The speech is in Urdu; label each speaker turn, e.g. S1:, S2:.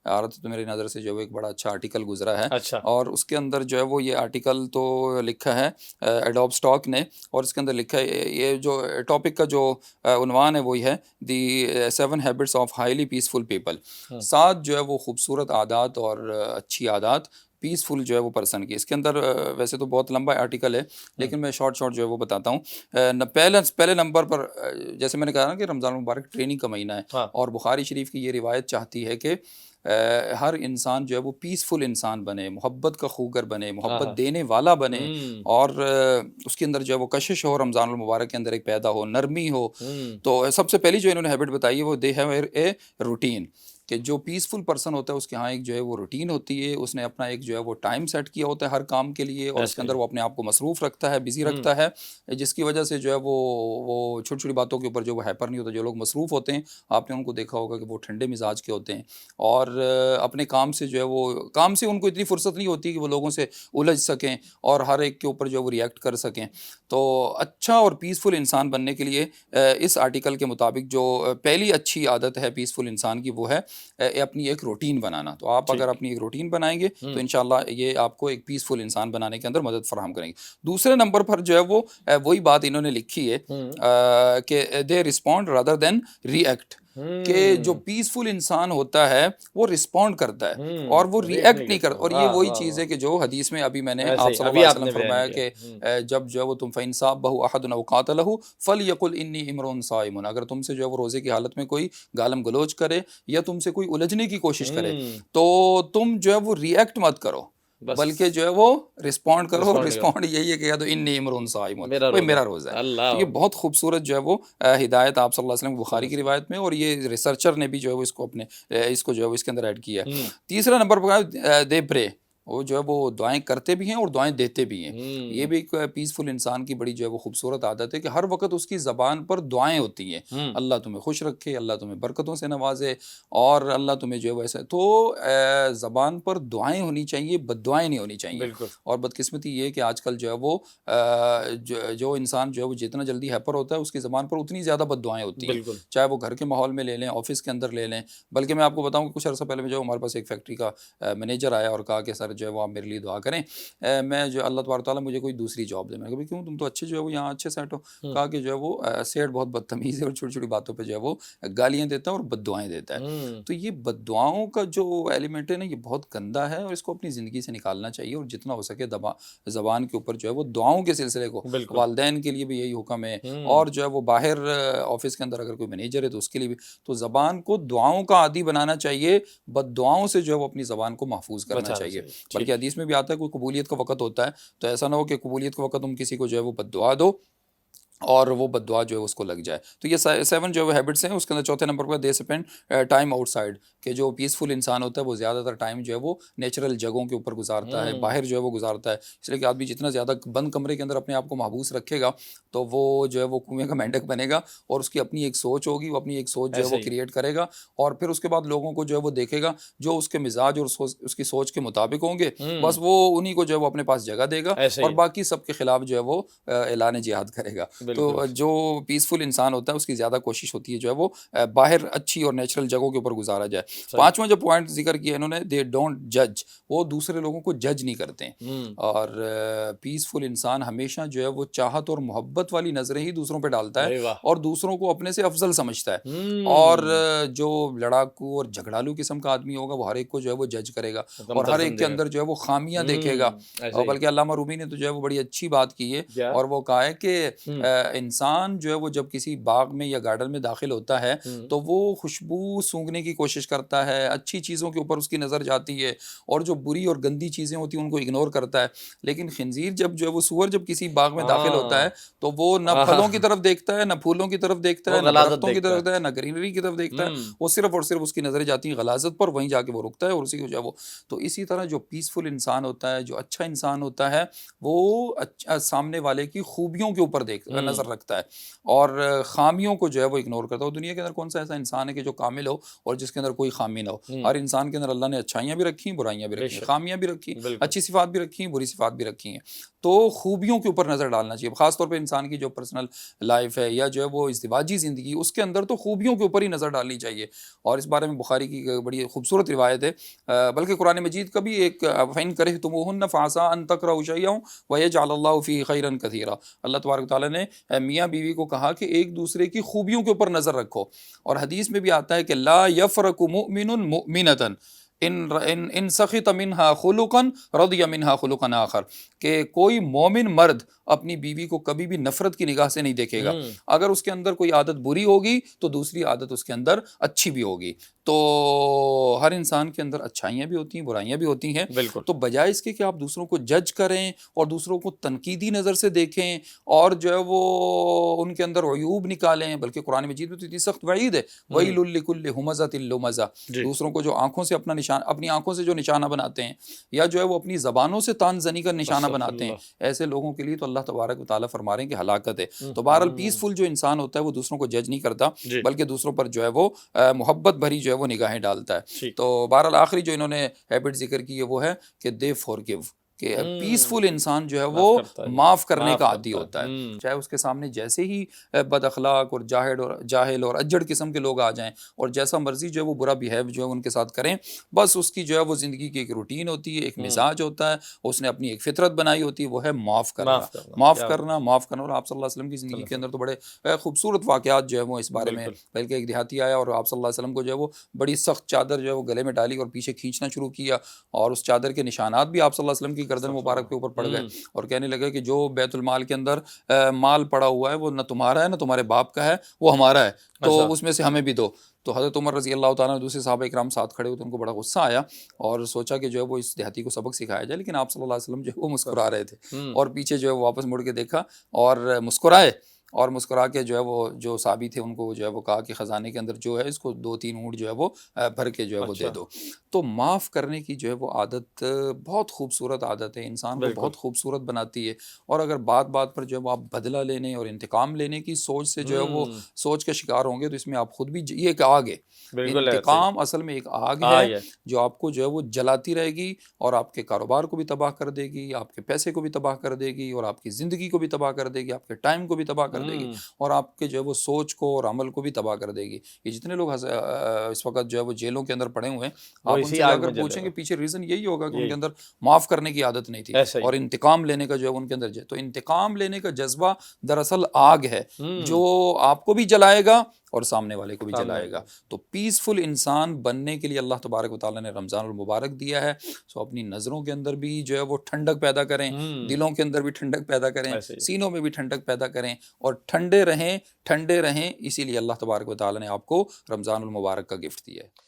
S1: آ رہا تھا تو میری نظر سے جو ہے وہ ایک بڑا اچھا آرٹیکل گزرا ہے،
S2: اچھا
S1: اور اس کے اندر جو ہے وہ یہ آرٹیکل تو لکھا ہے ایڈوب اسٹاک نے، اور اس کے اندر لکھا ہے یہ جو ٹاپک کا جو عنوان ہے وہی ہے دی 7 habits of highly peaceful people, 7 جو ہے وہ خوبصورت عادات اور اچھی عادات پیسفل جو ہے وہ پرسن کی. اس کے اندر ویسے تو بہت لمبا آرٹیکل ہے لیکن میں شارٹ شارٹ جو ہے وہ بتاتا ہوں. پہلے نمبر پر جیسے میں نے کہا نا کہ رمضان المبارک ٹریننگ کا مہینہ ہے،
S2: ہاں
S1: اور بخاری شریف کی یہ روایت چاہتی ہے کہ ہر انسان جو ہے وہ پیسفل انسان بنے، محبت کا خوگر بنے،
S2: ہاں
S1: محبت
S2: ہاں
S1: دینے والا بنے،
S2: ہوں
S1: اور اس کے اندر جو ہے وہ کشش ہو، رمضان المبارک کے اندر ایک پیدا ہو، نرمی ہو.
S2: ہوں
S1: تو سب سے پہلی جو انہوں نے ہیبٹ بتائی ہے وہ دے ہیو اے روٹین، کہ جو پیسفل پرسن ہوتا ہے اس کے ہاں ایک جو ہے وہ روٹین ہوتی ہے، اس نے اپنا ایک جو ہے وہ ٹائم سیٹ کیا ہوتا ہے ہر کام کے لیے، اور اس کے
S2: ایسا ہی
S1: اندر وہ اپنے آپ کو مصروف رکھتا ہے، بزی
S2: ہوں
S1: رکھتا ہے، جس کی وجہ سے جو ہے وہ چھوٹی چھوٹی باتوں کے اوپر جو وہ ہیپر نہیں ہوتا. جو لوگ مصروف ہوتے ہیں آپ نے ان کو دیکھا ہوگا کہ وہ ٹھنڈے مزاج کے ہوتے ہیں، اور اپنے کام سے جو ہے وہ کام سے ان کو اتنی فرصت نہیں ہوتی کہ وہ لوگوں سے الجھ سکیں اور ہر ایک کے اوپر جو ہے وہ ریئیکٹ کر سکیں. تو اچھا اور پیسفل انسان بننے کے لیے اس آرٹیکل کے مطابق جو پہلی اچھی عادت ہے پیسفل انسان کی وہ ہے اپنی ایک روٹین بنانا. تو آپ اگر
S2: ٹھیک
S1: اپنی ایک روٹین بنائیں گے تو
S2: ہوں
S1: انشاءاللہ یہ آپ کو ایک پیسفل انسان بنانے کے اندر مدد فراہم کریں گے. دوسرے نمبر پر جو ہے وہ وہی بات انہوں نے لکھی ہے
S2: ہوں
S1: کہ دے رسپونڈ رادر دین ری ایکٹ، کہ جو
S2: ہوں
S1: پیسفل انسان ہوتا ہے وہ رسپونڈ کرتا ہے اور وہ ری
S2: ریٹ نہیں
S1: ایکٹ نہیں
S2: کرتا.
S1: کرتا. اور یہ
S2: واہ
S1: وہی
S2: واہ
S1: چیز
S2: واہ
S1: ہے کہ جو حدیث میں ابھی میں نے
S2: ایسے
S1: آپ
S2: ہی
S1: صلی اللہ
S2: ابھی
S1: علیہ
S2: آپ
S1: وسلم
S2: نے بیان
S1: فرمایا
S2: کیا.
S1: کہ جب جو ہے وہ تم فَإِنْ صَابَهُ أَحَدٌ أَوْ قَاتَلَهُ فَلْيَقُلْ إِنِّي امْرُؤٌ صَائِمٌ، اگر تم سے جو ہے وہ روزے کی حالت میں کوئی گالم گلوچ کرے یا تم سے کوئی الجھنے کی کوشش کرے
S2: ہوں
S1: تو تم جو ہے وہ ری ایکٹ مت کرو،
S2: بس
S1: بلکہ جو ہے وہ رسپونڈ کرو.
S2: رسپونڈ کرو
S1: رسپونڈ یہی ہے کہ یا تو انی امرؤ صائم،
S2: میرا
S1: بھائی
S2: روزہ
S1: میرا روزہ ہے.
S2: اللہ
S1: تو یہ
S2: اکبر
S1: بہت خوبصورت جو ہے وہ ہدایت آپ صلی اللہ علیہ وسلم بخاری
S2: صلی
S1: کی
S2: اللہ
S1: روایت میں، اور یہ ریسرچر نے بھی جو ہے وہ اس کو اپنے اس کو جو ہے وہ اس کے اندر ایڈ کیا ہے.
S2: ہوں
S1: تیسرا نمبر پر دے پرے، وہ جو ہے وہ دعائیں کرتے بھی ہیں اور دعائیں دیتے بھی ہیں. یہ
S2: ہوں
S1: بھی ایک پیسفل انسان کی بڑی جو ہے وہ خوبصورت عادت ہے کہ ہر وقت اس کی زبان پر دعائیں ہوتی ہیں.
S2: ہوں
S1: اللہ تمہیں خوش رکھے، اللہ تمہیں برکتوں سے نوازے، اور اللہ تمہیں جو ہے ویسے. تو زبان پر دعائیں ہونی چاہیے، بد دعائیں نہیں ہونی چاہیے.
S2: بالکل
S1: اور بدقسمتی یہ ہے کہ آج کل جو ہے وہ جو انسان جو ہے وہ جتنا جلدی ہیپر ہوتا ہے اس کی زبان پر اتنی زیادہ بد دعائیں ہوتی ہیں،
S2: بالکل
S1: چاہے وہ گھر کے ماحول میں لے لیں، آفس کے اندر لے لیں. بلکہ میں آپ کو بتاؤں کہ کچھ عرصہ پہلے جو ہمارے پاس ایک فیکٹری کا مینیجر آیا اور کہا کہ سر جو ہے وہ آپ میرے لیے دعا کریں، میں جو اللہ تبارک تعالیٰ مجھے کوئی دوسری جاب دے. میں نے کہا کیوں، تم تو اچھے جو ہے وہ یہاں اچھے سیٹ ہو.
S2: ہوں
S1: کہا کہ جو ہے وہ سیٹ بہت بدتمیز ہے اور چھوٹی چھوٹی باتوں پہ جو ہے وہ گالیاں دیتا ہے اور بد دعائیں دیتا ہے.
S2: ہوں
S1: تو یہ بد دعاؤں کا جو ایلیمنٹ ہے نا یہ بہت گندا ہے، اور اس کو اپنی زندگی سے نکالنا چاہیے، اور جتنا ہو سکے زبان کے اوپر جو ہے وہ دعاؤں کے سلسلے کو،
S2: بالکل
S1: والدین کے لیے بھی یہی حکم ہے،
S2: ہوں
S1: اور جو ہے وہ باہر آفس کے اندر اگر کوئی مینیجر ہے تو اس کے لیے بھی. تو زبان کو دعاؤں کا عادی بنانا چاہیے، بد دعاؤں سے جو ہے وہ اپنی زبان کو محفوظ کرنا
S2: بچانا
S1: چاہیے.
S2: چاہیے.
S1: بلکہ
S2: ٹھیک
S1: حدیث میں بھی آتا ہے کوئی قبولیت کا وقت ہوتا ہے تو ایسا نہ ہو کہ قبولیت کا وقت تم کسی کو جو ہے وہ بد دعا دو اور وہ بد دعا جو ہے اس کو لگ جائے. تو یہ 7 جو ہے ہیبٹس ہیں. اس کے اندر چوتھے number per they spend time out side, کہ جو پیسفل انسان ہوتا ہے وہ زیادہ تر ٹائم جو ہے وہ نیچرل جگہوں کے اوپر گزارتا ہے،
S2: ہوں
S1: باہر جو ہے وہ گزارتا ہے. اس لیے کہ آدمی جتنا زیادہ بند کمرے کے اندر اپنے آپ کو محبوس رکھے گا تو وہ جو ہے وہ کنویں کا مینڈک بنے گا، اور اس کی اپنی ایک سوچ ہوگی، وہ اپنی ایک سوچ جو ہے
S2: ایسے
S1: وہ
S2: ہی
S1: کریٹ کرے گا، اور پھر اس کے بعد لوگوں کو جو ہے وہ دیکھے گا جو اس کے مزاج اور اس کی سوچ کے مطابق ہوں گے، بس
S2: ہوں
S1: وہ انہی کو جو ہے وہ اپنے پاس جگہ دے گا،
S2: ایسے
S1: اور
S2: ہی
S1: باقی سب کے خلاف جو ہے وہ اعلان جہاد کرے گا.
S2: بالکل
S1: تو جو پیسفل انسان ہوتا ہے اس کی زیادہ کوشش ہوتی ہے جو ہے وہ باہر اچھی اور نیچرل جگہوں کے اوپر گزارا جائے.
S2: صحیح
S1: 5واں جو پوائنٹ ذکر کیا انہوں نے، دے ڈونٹ جج، وہ دوسرے لوگوں کو جج نہیں کرتے ہیں.
S2: ہوں
S1: اور پیسفل انسان ہمیشہ جو ہے وہ چاہت اور محبت والی نظریں ہی دوسروں پہ ڈالتا ہے،
S2: ارے واہ
S1: اور دوسروں کو اپنے سے افضل سمجھتا ہے. اور
S2: ہوں
S1: جو لڑاکو اور جھگڑالو قسم کا آدمی ہوگا وہ ہر ایک کو جو ہے وہ جج کرے گا، اور
S2: کمتر
S1: ہر ایک کے
S2: سمجھے گا.
S1: اندر جو ہے وہ خامیاں دیکھے گا.
S2: ایسے
S1: اور
S2: ہی
S1: بلکہ علامہ رومی نے تو جو ہے وہ بڑی اچھی بات کی ہے،
S2: کیا
S1: اور وہ کہا ہے کہ
S2: ہوں
S1: انسان جو ہے وہ جب کسی باغ میں یا گارڈن میں داخل ہوتا ہے
S2: ہوں
S1: تو وہ خوشبو سونگھنے کی کوشش کرتا ہے، اچھی چیزوں کے اوپر اس کی نظر جاتی ہے، اور جو بری اور گندی چیزیں ہوتی ہیں ان کو اگنور کرتا ہے. لیکن خنزیر جب جو ہے وہ سور جب کسی باغ میں داخل ہوتا ہے
S2: ہاں
S1: تو وہ نہ
S2: آہا
S1: پھلوں کی طرف دیکھتا ہے، نہ پھولوں کی طرف دیکھتا
S2: وہ
S1: ہے، نہ
S2: غلاظت
S1: درختوں کی
S2: دیکھتا
S1: طرف
S2: ہے.
S1: دیکھتا ہے، نہ گرینری کی طرف دیکھتا ہے.
S2: ہوں
S1: وہ صرف اور صرف اس کی نظریں جاتی ہیں غلاظت پر، وہیں جا کے وہ رکتا ہے اور اسی کو جو ہے وہ. تو اسی طرح جو پیسفل انسان ہوتا ہے، جو اچھا انسان ہوتا ہے، وہ سامنے والے کی خوبیوں کے اوپر نظر رکھتا ہے اور خامیوں کو جو ہے وہ اگنور کرتا ہے. دنیا کے اندر کون سا ایسا انسان ہے کہ جو کامل ہو اور جس کے اندر کوئی خامی نہ ہو؟ ہر انسان کے اندر اللہ نے اچھائیاں بھی رکھی ہیں، برائیاں بھی رکھی ہیں، خامیاں بھی رکھی ہیں، اچھی صفات بھی رکھی ہیں، بری صفات بھی رکھی ہیں. تو خوبیوں کے اوپر نظر ڈالنا چاہیے، خاص طور پہ انسان کی جو پرسنل لائف ہے یا جو ہے وہ ازدواجی زندگی، اس کے اندر تو خوبیوں کے اوپر ہی نظر ڈالنی چاہیے. اور اس بارے میں بخاری کی بڑی خوبصورت روایت ہے، بلکہ قرآن مجید کا بھی ایک فَإِن كَرِهْتُمُوهُنَّ فَعَسَىٰ أَن تَكْرَهُوا شَيْئًا وَيَجْعَلَ اللَّهُ فِيهِ خَيْرًا كَثِيرًا. اللہ تبارک و تعالیٰ نے میاں بیوی کو کہا کہ ایک دوسرے کی خوبیوں کے اوپر نظر رکھو. اور حدیث میں بھی آتا ہے کہ لا يفرق مؤمن مؤمنة ان سخط منها خلقا رضی منها خلقا آخر، کہ کوئی مومن مرد اپنی بیوی کو کبھی بھی نفرت کی نگاہ سے نہیں دیکھے گا. اگر اس کے اندر کوئی عادت بری ہوگی تو دوسری عادت اس کے اندر اچھی بھی ہوگی. تو ہر انسان کے اندر اچھائیاں بھی ہوتی ہیں، برائیاں بھی ہوتی ہیں. تو بجائے اس کے کہ آپ دوسروں کو جج کریں اور دوسروں کو تنقیدی نظر سے دیکھیں اور جو ہے وہ ان کے اندر عیوب نکالیں، بلکہ قرآن مجید میں تو اتنی سخت وعید ہے، وَيْلٌ لِكُلِّ ہُمَزَةٍ لُمَزَةٍ. دوسروں کو جو آنکھوں سے اپنی آنکھوں سے جو نشانہ بناتے ہیں یا جو ہے وہ اپنی زبانوں سے تان زنی کا نشانہ بناتے ہیں، ایسے لوگوں کے لیے تو اللہ تبارک و تعالیٰ فرما رہے ہیں کہ ہلاکت ہے. تو بہرحال پیسفل جو انسان ہوتا ہے وہ دوسروں کو جج نہیں کرتا، بلکہ دوسروں پر جو ہے وہ محبت بھری جو ہے وہ نگاہیں ڈالتا ہے. تو بہرحال آخری جو انہوں نے ہیبٹ ذکر کی ہے وہ ہے کہ دے فارگیو، کہ پیسفل انسان جو ہے وہ معاف کرنے کا عادی ہوتا ہے. چاہے اس کے سامنے جیسے ہی بد اخلاق اور جاہل اور اجڑ قسم کے لوگ آ جائیں اور جیسا مرضی جو ہے وہ برا بیہیو جو ہے ان کے ساتھ کریں، بس اس کی جو ہے وہ زندگی کی ایک روٹین ہوتی ہے، ایک مزاج ہوتا ہے، اس نے اپنی ایک فطرت بنائی ہوتی ہے، وہ ہے معاف کرنا. معاف کرنا. اور آپ صلی اللہ علیہ وسلم کی زندگی کے اندر تو بڑے خوبصورت واقعات جو ہے وہ اس بارے میں، بلکہ ایک دیہاتی آیا اور آپ صلی اللہ علیہ وسلم کو جو ہے وہ بڑی سخت چادر جو ہے وہ گلے میں ڈالی اور پیچھے کھینچنا شروع کیا، اور اس چادر کے نشانات بھی آپ صلی اللہ علیہ وسلم کی گردن مبارک کے اوپر پڑ گئے، اور کہنے لگے کہ جو بیت المال کے اندر مال پڑا ہوا ہے وہ نہ تمہارا ہے نہ تمہارے باپ کا ہے، وہ ہمارا ہے، تو اس میں سے ہمیں بھی دو. تو حضرت عمر رضی اللہ تعالیٰ نے دوسرے صحابہ اکرام ساتھ کھڑے ہوئے تو ان کو بڑا غصہ آیا اور سوچا کہ جو ہے وہ اس دیہاتی کو سبق سکھایا جائے، لیکن آپ صلی اللہ علیہ وسلم جو ہے وہ مسکرا رہے تھے اور پیچھے جو ہے وہ واپس مڑ کے دیکھا اور مسکرائے، اور مسکرا کے جو ہے وہ جو صحابی تھے ان کو جو ہے وہ کہا کہ خزانے کے اندر جو ہے اس کو 2-3 اونٹ جو ہے وہ بھر کے جو ہے وہ دے دو. تو معاف کرنے کی جو ہے وہ عادت بہت خوبصورت عادت ہے، انسان کو بہت خوبصورت بناتی ہے. اور اگر بات بات پر جو ہے وہ آپ بدلہ لینے اور انتقام لینے کی سوچ سے جو ہے وہ سوچ کے شکار ہوں گے تو اس میں آپ خود بھی یہ ایک آگ ہے. انتقام اصل میں ایک آگ ہے جو آپ کو جو ہے وہ جلاتی رہے گی اور آپ کے کاروبار کو بھی تباہ کر دے گی، آپ کے پیسے کو بھی تباہ کر دے گی اور آپ کی زندگی کو بھی تباہ کر دے گی، آپ کے ٹائم کو بھی تباہ کر دے گی اور آپ کے جو ہے وہ سوچ کو اور عمل کو بھی تباہ کر دے گی. یہ جتنے لوگ اس وقت جو ہے وہ جیلوں کے اندر پڑے ہوئے ہیں، آپ ان سے اگر پوچھیں گے پیچھے ریزن یہی ہوگا کہ ان کے اندر معاف کرنے کی عادت نہیں تھی اور انتقام لینے کا جو ہے ان کے اندر. تو انتقام لینے کا جذبہ دراصل آگ ہے جو آپ کو بھی جلائے گا اور سامنے والے کو بھی جلائے گا. تو پیسفل انسان بننے کے لیے اللہ تبارک و تعالیٰ نے رمضان المبارک دیا ہے. سو اپنی نظروں کے اندر بھی جو ہے وہ ٹھنڈک پیدا کریں، دلوں کے اندر بھی ٹھنڈک پیدا کریں، سینوں میں بھی ٹھنڈک پیدا کریں اور ٹھنڈے رہیں. اسی لیے اللہ تبارک و تعالیٰ نے آپ کو رمضان المبارک کا گفٹ دیا ہے.